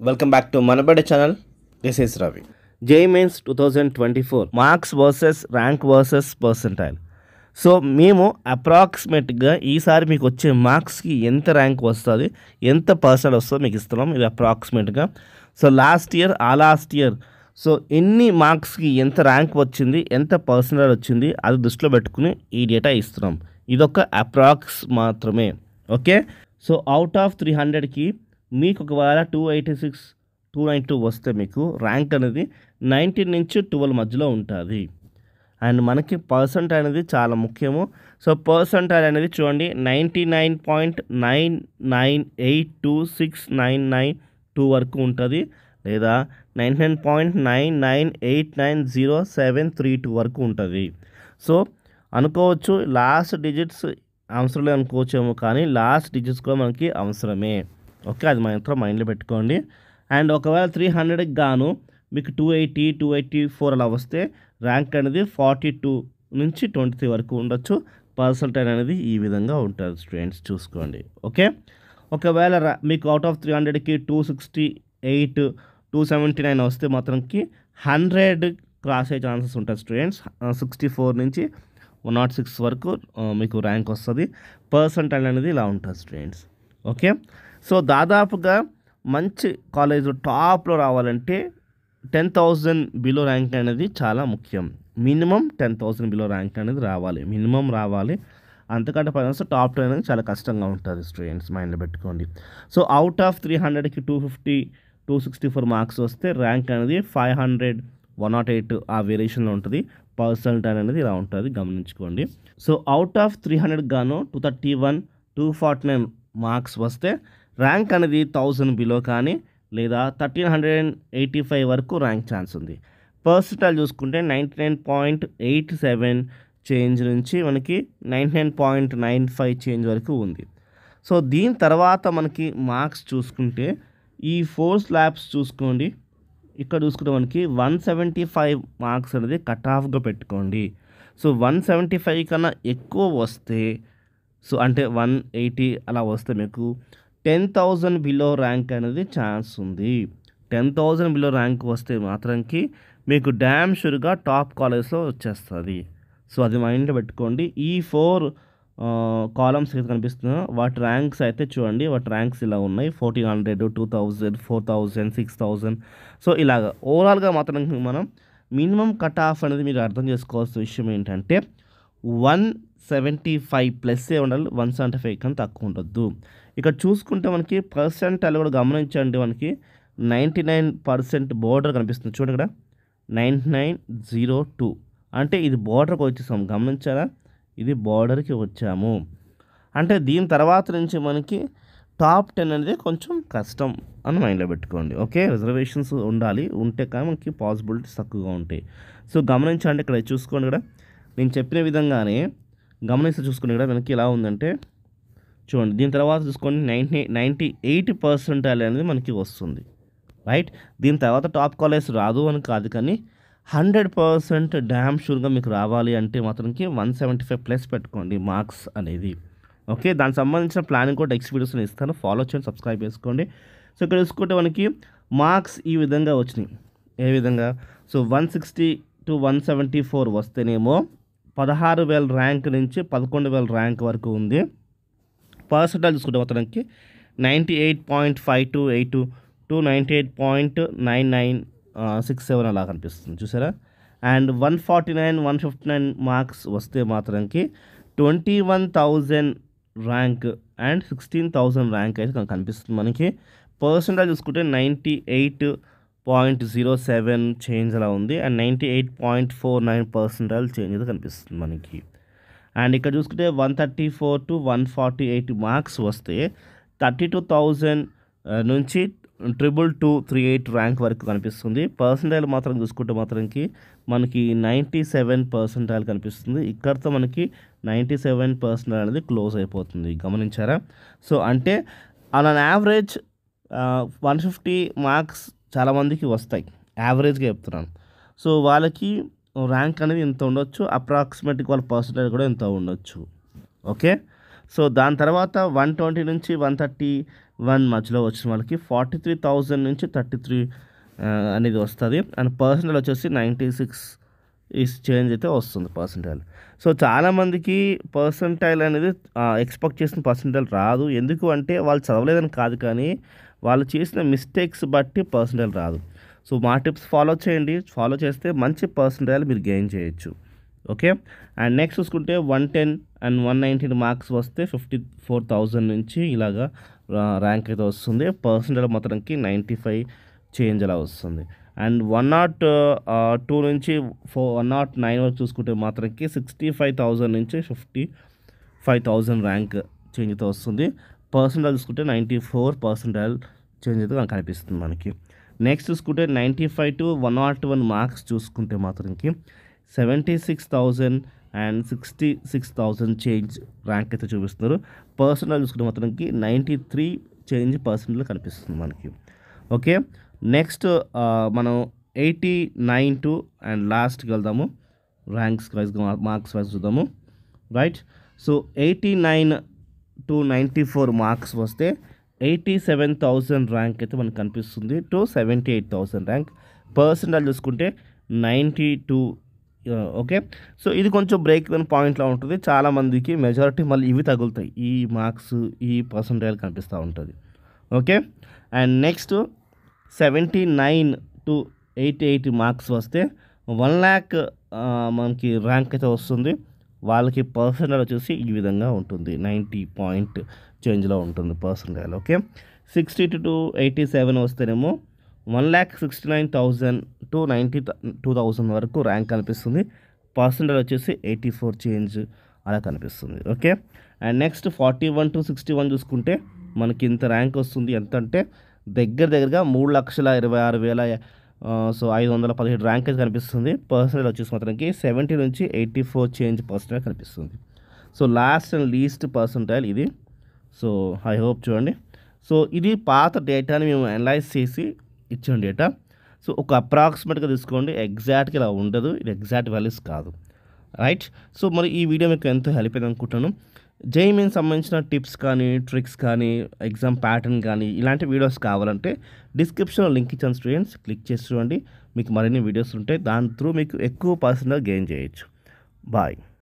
Welcome back to Manabadi channel. This is Ravi. JEE mains 2024 marks versus rank versus percentile. So మేము అప్రాక్సిమేట్గా ఈసారి మీకు వచ్చే మార్క్స్కి ఎంత ర్యాంక్ వస్తుంది, ఎంత పర్సెంట్ వస్తుందో మీకు ఇస్తున్నాం. ఇది అప్రాక్సిమేట్గా. సో లాస్ట్ ఇయర్ సో ఎన్ని మార్క్స్కి ఎంత ర్యాంక్ వచ్చింది, ఎంత పర్సెంటైల్ వచ్చింది, అది దృష్టిలో పెట్టుకుని ఈ డేటా ఇస్తున్నాం. ఇదొక అప్రాక్స్ మాత్రమే. ఓకే. సో అవుట్ ఆఫ్ 300కి మీకు ఒకవేళ 286, 292 వస్తే మీకు ర్యాంక్ అనేది 19 నుంచి 12 మధ్యలో ఉంటుంది. అండ్ మనకి పర్సెంటైల్ అనేది చాలా ముఖ్యము. సో పర్సెంటైల్ అనేది చూడండి 99.9982699 వరకు ఉంటుంది, లేదా 99.9989073 వరకు ఉంటుంది. సో అనుకోవచ్చు లాస్ట్ డిజిట్స్ అవసరం లేదు అనుకోవచ్చేమో, కానీ లాస్ట్ డిజిట్స్ కూడా మనకి అవసరమే. ఓకే, అది మాత్రం మైండ్లో పెట్టుకోండి. అండ్ ఒకవేళ 300కి గాను మీకు 280, 284 అలా వస్తే ర్యాంక్ అనేది 42 నుంచి 23 వరకు ఉండొచ్చు. పర్సెంటైల్ అనేది ఈ విధంగా ఉంటుంది స్టూడెంట్స్, చూసుకోండి. ఓకే, ఒకవేళ మీకు అవుట్ ఆఫ్ 300కి 268, 279 వస్తే మాత్రంకి 100 క్రాస్ అయ్యే ఛాన్సెస్ ఉంటుంది స్టూడెంట్స్. 64 నుంచి 106 వరకు మీకు ర్యాంక్ వస్తుంది. పర్సెంటైల్ అనేది ఇలా ఉంటుంది స్టూడెంట్స్. ఓకే, సో దాదాపుగా మంచి కాలేజ్ టాప్లో రావాలంటే 10,000 బిలో ర్యాంక్ అనేది చాలా ముఖ్యం. మినిమం 10,000 బిలో ర్యాంక్ అనేది రావాలి, మినిమం రావాలి. అంతకంటే పైన టాప్ 10 అనేది చాలా కష్టంగా ఉంటుంది స్టూడెంట్స్, మైండ్లో పెట్టుకోండి. సో అవుట్ ఆఫ్ 300కి 250, 264 మార్క్స్ వస్తే ర్యాంక్ అనేది 500, 108 ఆ వేరియేషన్లో ఉంటుంది. పర్సెంటైల్ అనేది ఇలా ఉంటుంది, గమనించుకోండి. సో అవుట్ ఆఫ్ 300కి గాను 231, 249 మార్క్స్ వస్తే ర్యాంక్ అనేది 1000 బిలో కానీ లేదా 1385 వరకు ర్యాంక్ ఛాన్స్ ఉంది. పర్సెంటైల్ చూసుకుంటే 99.87 చేంజ్ నుంచి మనకి 99.95 చేంజ్ వరకు ఉంది. సో దీని తర్వాత మనకి మార్క్స్ చూసుకుంటే ఈ 4 స్లాబ్స్ చూసుకోండి. ఇక్కడ చూసుకుంటే మనకి 175 మార్క్స్ అనేది కట్ ఆఫ్గా పెట్టుకోండి. సో 175 కన్నా ఎక్కువ వస్తే, సో అంటే 180 అలా వస్తే మీకు 10,000 బిలో ర్యాంక్ అనేది ఛాన్స్ ఉంది. 10,000 బిలో ర్యాంక్ వస్తే మాత్రంకి మీకు డ్యామ్ షూర్గా టాప్ కాలేజ్లో వచ్చేస్తుంది. సో అది మైండ్లో పెట్టుకోండి. ఈ 4 కాలమ్స్ అయితే కనిపిస్తున్నాయో వాటి ర్యాంక్స్ అయితే చూడండి. వాటి ర్యాంక్స్ ఇలా ఉన్నాయి: 1400, 2000, 4000, 6000. సో ఇలాగ ఓవరాల్గా మాత్రం మనం మినిమం కట్ ఆఫ్ అనేది మీరు అర్థం చేసుకోవాల్సిన విషయం ఏంటంటే 175 ప్లస్సే ఉండాలి, 175 కన్నా తక్కువ ఉండొద్దు. ఇక్కడ చూసుకుంటే మనకి పర్సెంటైల్ కూడా గమనించండి. మనకి 99% బోర్డర్ కనిపిస్తుంది చూడండి, ఇక్కడ 9902 అంటే ఇది బోర్డర్కి వచ్చేసాం. గమనించారా, ఇది బోర్డర్కి వచ్చాము. అంటే దీని తర్వాత నుంచి మనకి టాప్ 10 అనేది కొంచెం కష్టం అని మైండ్లో పెట్టుకోండి. ఓకే, రిజర్వేషన్స్ ఉండాలి, ఉంటే కానీ మనకి పాసిబిలిటీస్ తక్కువగా ఉంటాయి. సో గమనించండి, ఇక్కడ చూసుకోండి, ఇక్కడ నేను చెప్పిన విధంగానే గమనిస్తే చూసుకోండి. ఇక్కడ మనకి ఎలా ఉందంటే చూడండి, దీని తర్వాత చూసుకోండి 98% అనేది మనకి వస్తుంది, రైట్. దీని తర్వాత టాప్ కాలేజ్ రాదు అని కాదు, కానీ 100% డ్యామ్ షూర్గా మీకు రావాలి అంటే మాత్రంకి 175 ప్లస్ పెట్టుకోండి మార్క్స్ అనేది. ఓకే, దానికి సంబంధించిన ప్లానింగ్ కూడా నెక్స్ట్ వీడియోస్లో ఇస్తాను, ఫాలో చేయండి, సబ్స్క్రైబ్ చేసుకోండి. సో ఇక్కడ చూసుకుంటే మనకి మార్క్స్ ఈ విధంగా వచ్చినాయి. ఏ విధంగా? సో 160 to 174 వస్తేనేమో 16,000 ర్యాంక్ నుంచి 11,000 ర్యాంక్ వరకు ఉంది. పర్సెంటైల్ చూసుకుంటే మొత్తానికి 98.5282 to 98.9967 అలా కనిపిస్తుంది, చూసారా. అండ్ 149, 159 మార్క్స్ వస్తే మాత్రానికి 21,000 ర్యాంక్ అండ్ 16,000 ర్యాంక్ అయితే కనిపిస్తుంది మనకి. పర్సెంటైల్ చూసుకుంటే 98.07 చేంజ్ అలా ఉంది, అండ్ 98.49 పర్సెంటైల్ చేంజ్ అయితే కనిపిస్తుంది మనకి. అండ్ ఇక్కడ చూసుకుంటే 134 to 148 మార్క్స్ వస్తే 32,000 నుంచి 22238 ర్యాంక్ వరకు కనిపిస్తుంది. పర్సెంటైల్ మాత్రం చూసుకుంటే మాత్రంకి మనకి 97 పర్సెంటైల్ కనిపిస్తుంది. ఇక్కడితో మనకి 97 పర్సెంటైల్ అనేది క్లోజ్ అయిపోతుంది, గమనించారా. సో అంటే ఆన్ యావరేజ్ 150 మార్క్స్ చాలామందికి వస్తాయి, యావరేజ్గా చెప్తున్నాను. సో వాళ్ళకి ర్యాంక్ అనేది ఇంత ఉండొచ్చు, అప్రాక్సిమేట్గా వాళ్ళ పర్సెంటేజ్ కూడా ఇంత ఉండొచ్చు. ఓకే, సో దాని తర్వాత 120 నుంచి 130 వన్ మధ్యలో వచ్చిన వాళ్ళకి 43,000 నుంచి 33 అనేది వస్తుంది. అండ్ పర్సెంటైల్ వచ్చేసి 96 ఈ చేంజ్ అయితే వస్తుంది పర్సెంటైల్. సో చాలామందికి పర్సెంటైల్ అనేది ఎక్స్పెక్ట్ చేసిన పర్సెంటైల్ రాదు. ఎందుకు అంటే వాళ్ళు చదవలేదని కాదు, కానీ వాళ్ళు చేసిన మిస్టేక్స్ బట్టి పర్సెంటైల్ రాదు. సో మా టిప్స్ ఫాలో చేయండి. ఫాలో చేస్తే మంచి పర్సెంటైల్ మీరు గెయిన్ చేయొచ్చు. ఓకే. అండ్ నెక్స్ట్ చూసుకుంటే 110 అండ్ 119 మార్క్స్ వస్తే 54,000 నుంచి ఇలాగా ర్యాంక్ అయితే వస్తుంది. పర్సెంటైల్ మొత్తానికి 95 చేంజ్ అలా వస్తుంది. అండ్ 102 నుంచి 109 వరకు చూసుకుంటే మాత్రానికి 65,000 నుంచి 55,000 ర్యాంక్ చేంజ్ అయితే వస్తుంది. పర్సెంటైల్ చూసుకుంటే 94 పర్సెంటైల్ చేంజ్ అయితే మనకు కనిపిస్తుంది మనకి. నెక్స్ట్ చూసుకుంటే 95 to 101 మార్క్స్ చూసుకుంటే మాత్రానికి 76,000 అండ్ 66,000 చేంజ్ ర్యాంక్ అయితే చూపిస్తున్నారు. పర్సెంటైల్ చూసుకుంటే మాత్రానికి 93 చేంజ్ పర్సెంటైల్ కనిపిస్తుంది మనకి. ఓకే. నెక్స్ట్ మనం 89 టు అండ్ లాస్ట్కి వెళ్దాము. ర్యాంక్స్ వైజ్గా మార్క్స్ వైజ్ చూద్దాము. రైట్. సో 89 to 94 మార్క్స్ వస్తే 87,000 ర్యాంక్ అయితే మనకు కనిపిస్తుంది టు 78,000 ర్యాంక్. పర్సెంటైల్ చూసుకుంటే 92. ఓకే. సో ఇది కొంచెం బ్రేక్ ఇన్ పాయింట్లో ఉంటుంది. చాలామందికి మెజారిటీ మళ్ళీ ఇవి తగులుతాయి, ఈ మార్క్స్ ఈ పర్సెంటైల్ కనిపిస్తూ ఉంటుంది. Okay. And next 79 to 88 marks వస్తే 1 lakh మనకి ర్యాంక్ అయితే వస్తుంది. వాళ్ళకి పర్సెంటైల్ వచ్చేసి ఈ విధంగా ఉంటుంది, 90 పాయింట్ చేంజ్లో ఉంటుంది పర్సెంటైల్. ఓకే. 62 to 87 వస్తేనేమో 1,69,000 to 92,000 వరకు ర్యాంక్ కనిపిస్తుంది. పర్సెంటైల్ వచ్చేసి 84 చేంజ్ అలా కనిపిస్తుంది. ఓకే. అండ్ నెక్స్ట్ 41 to 61 చూసుకుంటే మనకి ఇంత ర్యాంక్ వస్తుంది. ఎంత అంటే దగ్గరగా 3,26,000 సో 517 ర్యాంక్ అయితే కనిపిస్తుంది. పర్సెంటైల్ వచ్చేసి మాత్రానికి 70 నుంచి 84 చేంజ్ పర్సెంటైల్ కనిపిస్తుంది. So last and least percentile ఇది. సో ఐ హోప్ చూడండి. సో ఇది పాత డేటాని మేము అనలైజ్ చేసి ఇచ్చిన డేటా. సో ఒక అప్రాక్సిమేట్గా తీసుకోండి, ఎగ్జాక్ట్గా ఇలా ఉండదు, ఇది ఎగ్జాక్ట్ వాల్యూస్ కాదు. రైట్. సో మరి ఈ వీడియో మీకు ఎంతో హెల్ప్ అయింది అనుకుంటాను. జేఈఈ మెయిన్స్ సంబంధించిన టిప్స్ కానీ ట్రిక్స్ కానీ ఎగ్జామ్ ప్యాటర్న్ కానీ ఇలాంటి వీడియోస్ కావాలంటే డిస్క్రిప్షన్లో లింక్ ఇచ్చాను స్టూడెంట్స్, క్లిక్ చేసి చూడండి. మీకు మరిన్ని వీడియోస్ ఉంటాయి, దాని త్రూ మీకు ఎక్కువ పర్సెంటేజ్ గెయిన్ చేయొచ్చు. బాయ్.